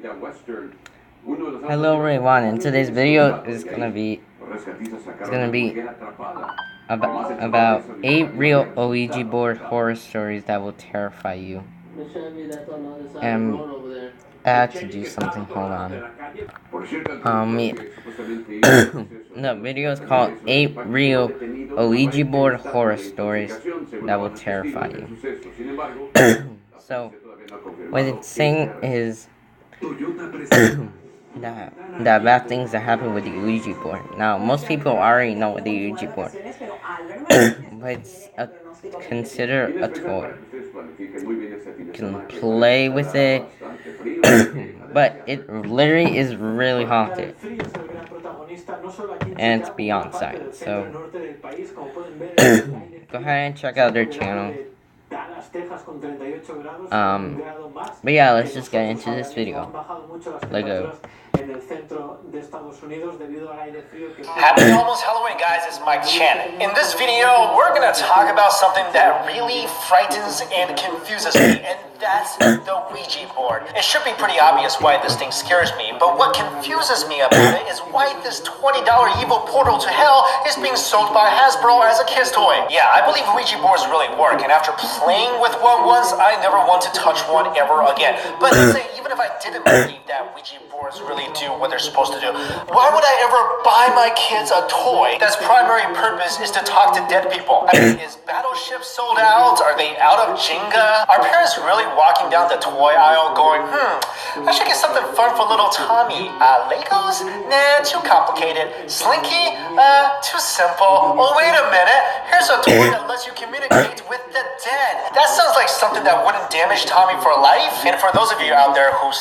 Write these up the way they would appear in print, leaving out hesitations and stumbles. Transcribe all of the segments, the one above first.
Hello everyone, and today's video is gonna be about 8 real Ouija board horror stories that will terrify you. And I had to do something. Hold on. The video is called 8 real Ouija board horror stories that will terrify you. So what it's saying is the bad things that happen with the Ouija board. Now, most people already know what the Ouija board is, but it's considered a toy. You can play with it, but it literally is really haunted, and it's beyond science. So, go ahead and check out their channel. But yeah, let's just get into this video. Lego. Happy almost Halloween, guys. It's Mike Chen. In this video, we're gonna talk about something that really frightens and confuses me, and that's the Ouija board. It should be pretty obvious why this thing scares me, but what confuses me about it is why this $20 evil portal to hell is being sold by Hasbro as a kid's toy. Yeah, I believe Ouija boards really work, and after playing with one once, I never want to touch one ever again. But let's say, even if I didn't believe that Ouija boards really do what they're supposed to do, why would I ever buy my kids a toy that's primary purpose is to talk to dead people? I mean, is Battleship sold out? Are they out of Jenga? Are parents really walking down the toy aisle going, I should get something fun for little Tommy. Legos? Nah, too complicated. Slinky? Too simple. Oh, wait a minute. Here's a toy that lets you communicate with the dead. That sounds like something that wouldn't damage Tommy for life. And for those of you out there who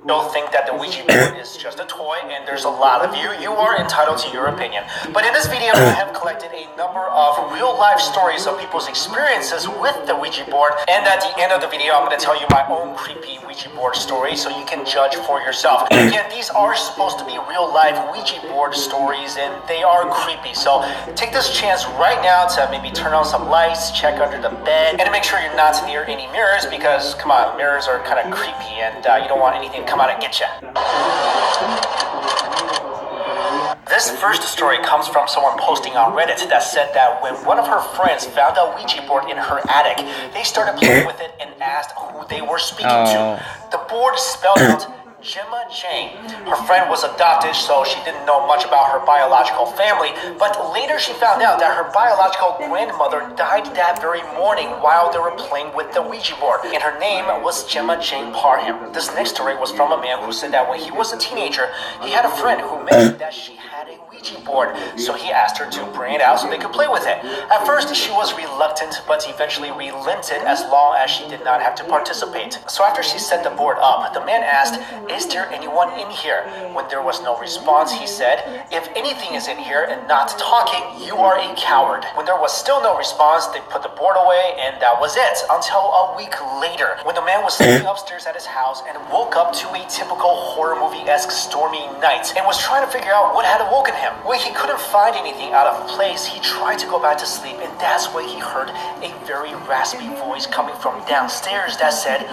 don't think that the Ouija board is just a toy, and there's a lot of you, you are entitled to your opinion. But in this video, we have collected a number of real-life stories of people's experiences with the Ouija board, and at the end of the video, I'm going to tell you my own creepy Ouija board story so you can judge for yourself. Again, these are supposed to be real-life Ouija board stories, and they are creepy, so take this chance right now to maybe turn on some lights, check under the bed, and to make sure you're not near any mirrors, because, come on, mirrors are kind of creepy, and you don't want anything to come out and get you. This first story comes from someone posting on Reddit that said that when one of her friends found a Ouija board in her attic, they started playing with it and asked who they were speaking to. The board spelled out Gemma Jane. Her friend was adopted, so she didn't know much about her biological family, but later she found out that her biological grandmother died that very morning while they were playing with the Ouija board, and her name was Gemma Jane Parham. This next story was from a man who said that when he was a teenager, he had a friend who mentioned that she had a Ouija board, so he asked her to bring it out so they could play with it. At first, she was reluctant, but eventually relented as long as she did not have to participate. So after she set the board up, the man asked, "Is there anyone in here?" When there was no response, he said, "If anything is in here and not talking, you are a coward." When there was still no response, they put the board away, and that was it, until a week later, when the man was sleeping upstairs at his house and woke up to a typical horror movie-esque stormy night and was trying to figure out what had awoken him. When he couldn't find anything out of place, he tried to go back to sleep, and that's when he heard a very raspy voice coming from downstairs that said,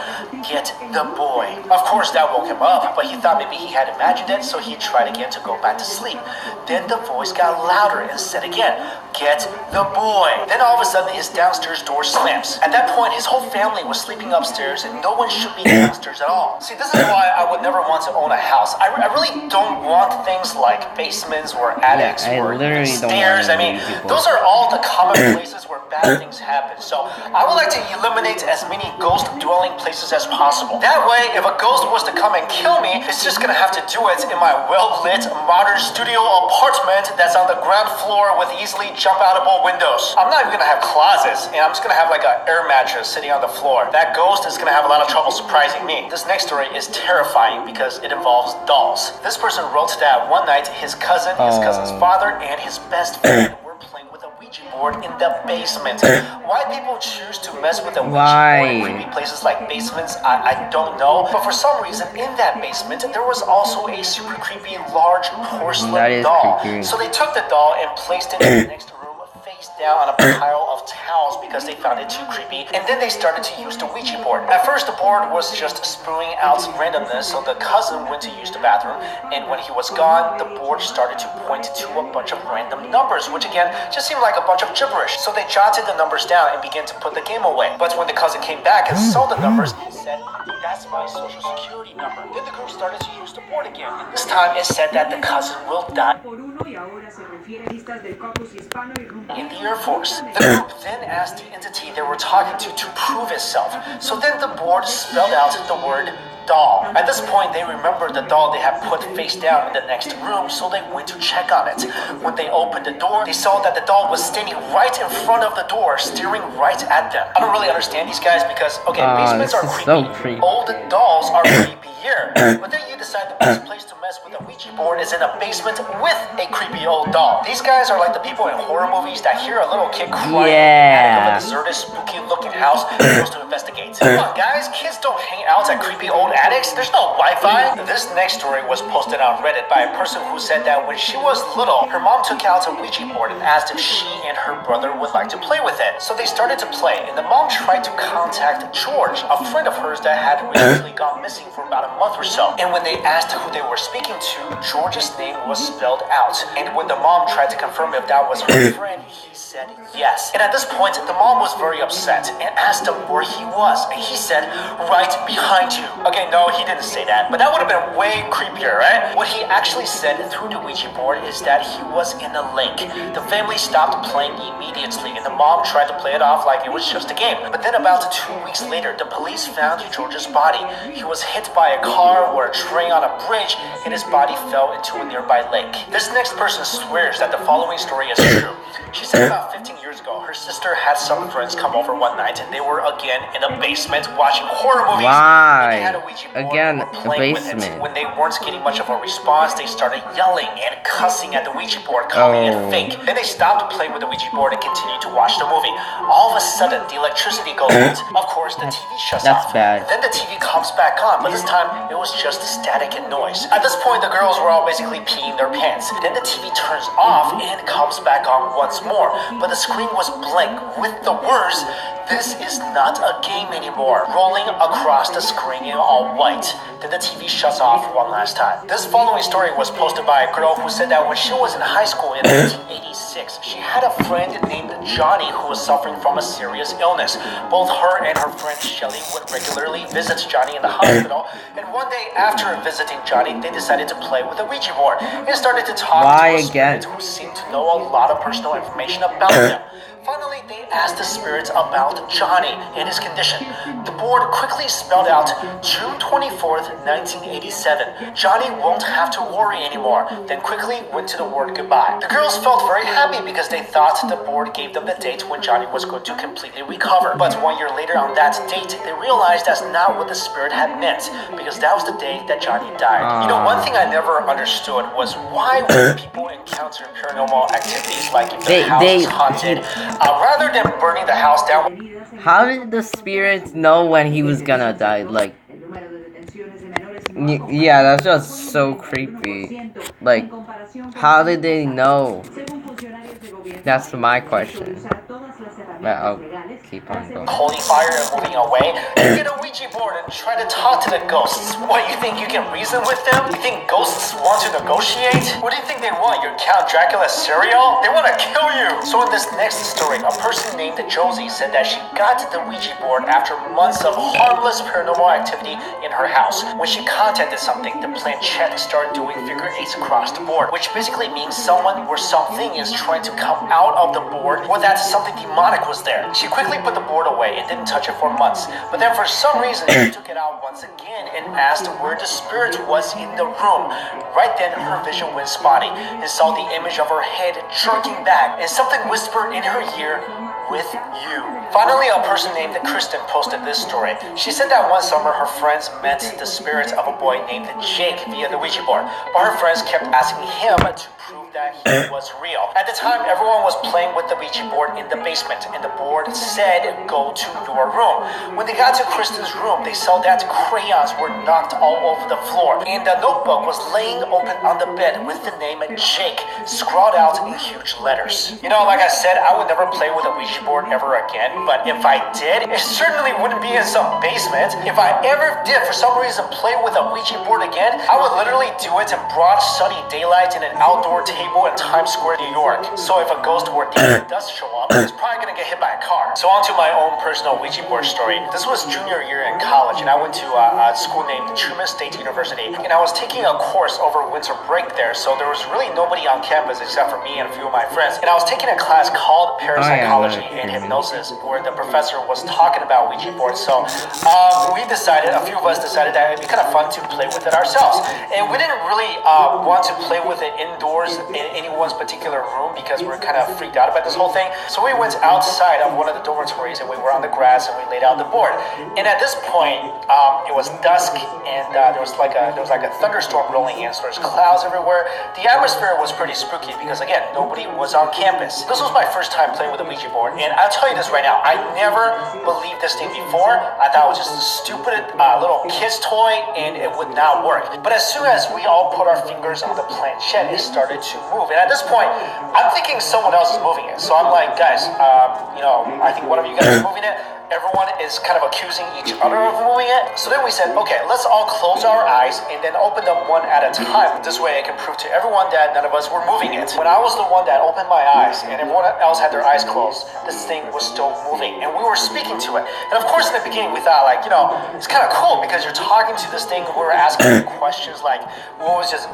"Get the boy." Of course, that woke him up, but he thought maybe he had imagined it, so he tried again to go back to sleep. Then the voice got louder and said again, "Get the boy." Then all of a sudden, his downstairs door slams. At that point, his whole family was sleeping upstairs, and no one should be downstairs at all. See, this is why I would never want to own a house. I really don't want things like basements or attics or stairs. I mean, those are all the common places where bad things happen. So I would like to eliminate as many ghost-dwelling places as possible. That way, if a ghost was to come and kill me, it's just gonna have to do it in my well-lit modern studio apartment that's on the ground floor with easily jump-outable windows. I'm not even gonna have closets, and I'm just gonna have like an air mattress sitting on the floor. That ghost is gonna have a lot of trouble surprising me. This next story is terrifying because it involves dolls. This person wrote that one night his cousin's father, and his best friend were playing with a Ouija board in the basement. Why people choose to mess with a Ouija board in creepy places like basements, I don't know. But for some reason, in that basement, there was also a super creepy large porcelain doll. Creepy. So they took the doll and placed it in the next room face down on a pile of towels because they found it too creepy, and then they started to use the Ouija board. At first, the board was just spewing out randomness, so the cousin went to use the bathroom, and when he was gone, the board started to point to a bunch of random numbers, which again just seemed like a bunch of gibberish. So they jotted the numbers down and began to put the game away. But when the cousin came back and saw the numbers, he said, "That's my social security number." Then the group started to use the board again. And this time it said that the cousin will die in the Air Force. The group then asked the entity they were talking to prove itself. So then the board spelled out the word doll. At this point, they remembered the doll they had put face down in the next room, so they went to check on it. When they opened the door, they saw that the doll was standing right in front of the door, staring right at them. I don't really understand these guys because, okay, basements are creepy. So creepy. Old dolls are creepier. But then you decide the best place to mess with a Ouija board is in a basement with a creepy old doll. These guys are like the people in horror movies that hear a little kid crying in the attic of a deserted, spooky-looking house and goes to investigate. Come on, guys, kids don't hang out at creepy old attics. There's no Wi-Fi. This next story was posted on Reddit by a person who said that when she was little, her mom took out a Ouija board and asked if she and her brother would like to play with it. So they started to play, and the mom tried to contact George, a friend of hers that had recently gone missing for about a month or so. And when they asked who they were speaking to, George's name was spelled out. And when the mom tried to confirm if that was her friend, he said yes. And at this point, the mom was very upset and asked him where he was. And he said, "Right behind you." Okay, no, he didn't say that, but that would have been way creepier, right? What he actually said through the Ouija board is that he was in a lake. The family stopped playing immediately, and the mom tried to play it off like it was just a game. But then about 2 weeks later, the police found George's body. He was hit by a car or a train on a bridge, and his body fell into a nearby lake. This next person swears that the following story is true. She said about 15 years ago, her sister had some friends come over one night, and they were again in a basement watching horror movies. Why? They had a Ouija board Again, and were a playing with basement. it. When they weren't getting much of a response, they started yelling and cussing at the Ouija board, calling it fake. Then they stopped playing with the Ouija board and continued to watch the movie. All of a sudden, the electricity goes out. Of course, the TV shuts off. That's bad. Then the TV comes back on, but this time it was just static and noise. At this point, the girls were all basically peeing their pants. Then the TV turns off and comes back on once more, but the screen was blank with the words, "This is not a game anymore," rolling across the screen in all white. Then the TV shuts off one last time. This following story was posted by a girl who said that when she was in high school in 1986, she had a friend named Johnny who was suffering from a serious illness. Both her and her friend Shelly would regularly visit Johnny in the hospital, and one day after visiting Johnny, they decided to play with a Ouija board and started to talk to a spirit who seemed to know a lot of personal information about them. Finally, they asked the spirits about Johnny and his condition. The board quickly spelled out June 24th, 1987. Johnny won't have to worry anymore, then quickly went to the word goodbye. The girls felt very happy because they thought the board gave them the date when Johnny was going to completely recover. But 1 year later on that date, they realized that's not what the spirit had meant, because that was the day that Johnny died. You know, one thing I never understood was why when people encounter paranormal activities, like if the house is haunted, rather than burning the house down. How did the spirits know when he was gonna die? Like, yeah, that's just so creepy. Like, how did they know? That's my question. But I'll keep on going. Holding fire and moving away. You get a Ouija board and try to talk to the ghosts. What, you think you can reason with them? You think ghosts want to negotiate? What do you think they want? Your Count Dracula cereal? They want to kill you! So in this next story, a person named Josie said that she got the Ouija board after months of harmless paranormal activity in her house. When she contacted something, the planchette started doing figure eights across the board, which basically means someone or something is trying to come out of the board, or that something demonic was there. She quickly put the board away and didn't touch it for months. But then for some reason, she took it out once again and asked where the spirit was in the room. Right then, her vision went spotty and saw the image of her head jerking back and something whispered in her ear, "With you." Finally, a person named Kristen posted this story. She said that one summer her friends met the spirit of a boy named Jake via the Ouija board, but her friends kept asking him to prove that he was real. At the time, everyone was playing with the Ouija board in the basement, and the board said, "Go to your room." When they got to Kristen's room, they saw that crayons were knocked all over the floor, and the notebook was laying open on the bed with the name Jake scrawled out in huge letters. You know, like I said, I would never play with a Ouija board ever again, but if I did, it certainly wouldn't be in some basement. If I ever did, for some reason, play with a Ouija board again, I would literally do it in broad sunny daylight in an outdoor table in Times Square, New York. So if a ghost or demon does show up, it's probably gonna get hit by a car. So on to my own personal Ouija board story. This was junior year in college, and I went to a school named Truman State University, and I was taking a course over winter break there, so there was really nobody on campus except for me and a few of my friends. And I was taking a class called Parapsychology and Hypnosis, where the professor was talking about Ouija boards. So we decided, a few of us decided that it'd be kind of fun to play with it ourselves. And we didn't really want to play with it indoors in anyone's particular room because we were kind of freaked out about this whole thing. So we went outside of one of the dormitories and we were on the grass and we laid out the board. And at this point, it was dusk and there was like a thunderstorm rolling in, so there's clouds everywhere. The atmosphere was pretty spooky because again, nobody was on campus. This was my first time playing with a Ouija board, and I'll tell you this right now, I never believed this thing before. I thought it was just a stupid little kid's toy and it would not work. But as soon as we all put our fingers on the planchette, it started to move. And at this point, I'm thinking someone else is moving it. So I'm like, guys, I think one of you guys is moving it. Everyone is kind of accusing each other of moving it. So then we said, okay, let's all close our eyes and then open them one at a time. This way I can prove to everyone that none of us were moving it. When I was the one that opened my eyes and everyone else had their eyes closed, this thing was still moving and we were speaking to it. And of course in the beginning we thought it's kind of cool because you're talking to this thing. We were asking questions like, what was its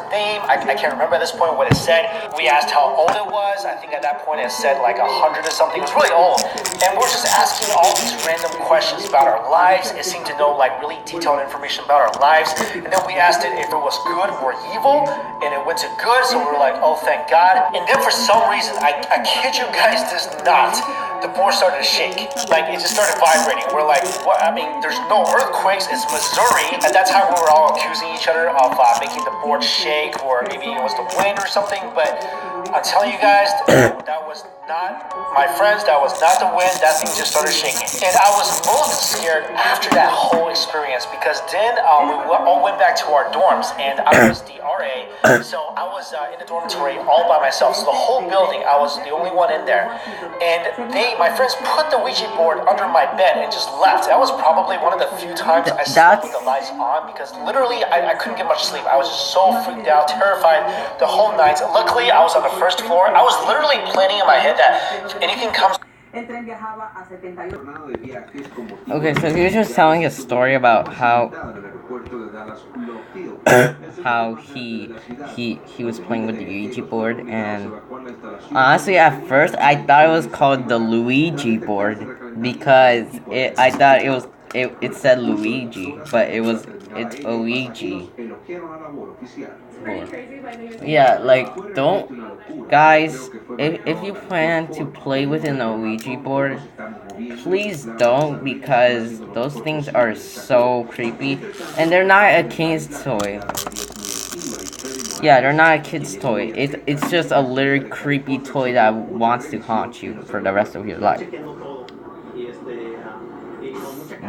name? I can't remember at this point what it said. We asked how old it was. I think at that point it said like 100 or something. It was really old. And we're just asking all these random questions about our lives. It seemed to know like really detailed information about our lives. And then we asked it if it was good or evil, and it went to good, so we were like, oh thank God. And then for some reason, I kid you guys this not, the board started to shake. Like it just started vibrating. We're like, what? I mean, there's no earthquakes, it's Missouri. At that time we were all accusing each other of making the board shake, or maybe it was the wind or something, but I'm telling you guys, that was not my friends, that was not the wind, that thing just started shaking. And I was most scared after that whole experience because then we all went back to our dorms and I was the RA, so I was in the dormitory all by myself. So the whole building, I was the only one in there. And my friends put the Ouija board under my bed and just left. That was probably one of the few times I slept with the lights on because literally I couldn't get much sleep. I was just so freaked out, terrified the whole night. Luckily, I was on the first floor. I was literally planning in my head that if anything comes. Okay, so he was just telling a story about how he was playing with the Ouija board, and honestly at first I thought it was called the Luigi board because I thought it said Luigi, but it's Ouija board. Yeah, like don't guys, if you plan to play with an Ouija board, please don't, because those things are so creepy and they're not a kid's toy. Yeah, they're not a kid's toy. It's just a literally creepy toy that wants to haunt you for the rest of your life.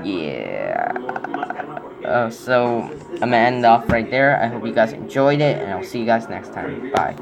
Yeah. So I'm gonna end off right there. I hope you guys enjoyed it, and I'll see you guys next time. Bye.